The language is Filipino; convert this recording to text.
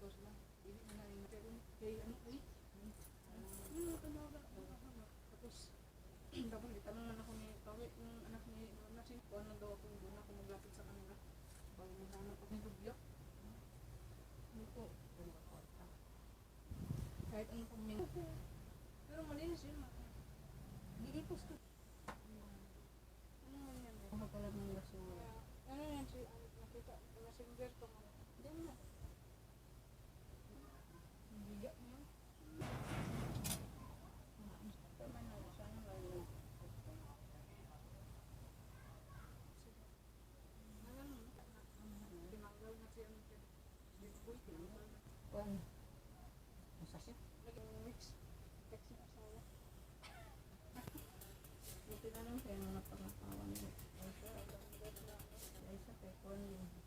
Tapos lang, hindi na na pero kay ano eh. Tapos tapos itanungan ako ni Pawi, yung anak ni Nasin, kung ano daw ako, doon ako maglapit sa kanila. Pag maghanap ako ng dubya. Ano po? Kahit ano pang minute. Pero malinis yun. Giipos ko. Ano man yan? Kumakalam ng basura. Ano yan si, nakita, messenger ko mo. Diyan na. Biga mo yun. Tama na, sana lalo. Ano mo? Tinanggal na siya. Boy, tinanggal na. Kuan. Masa siya? Naging mix. Text na asawa. Buti na lang kaya mga pangatawan niya. Ay, siya, alam mo na. Ay, sa kay Kuan yun.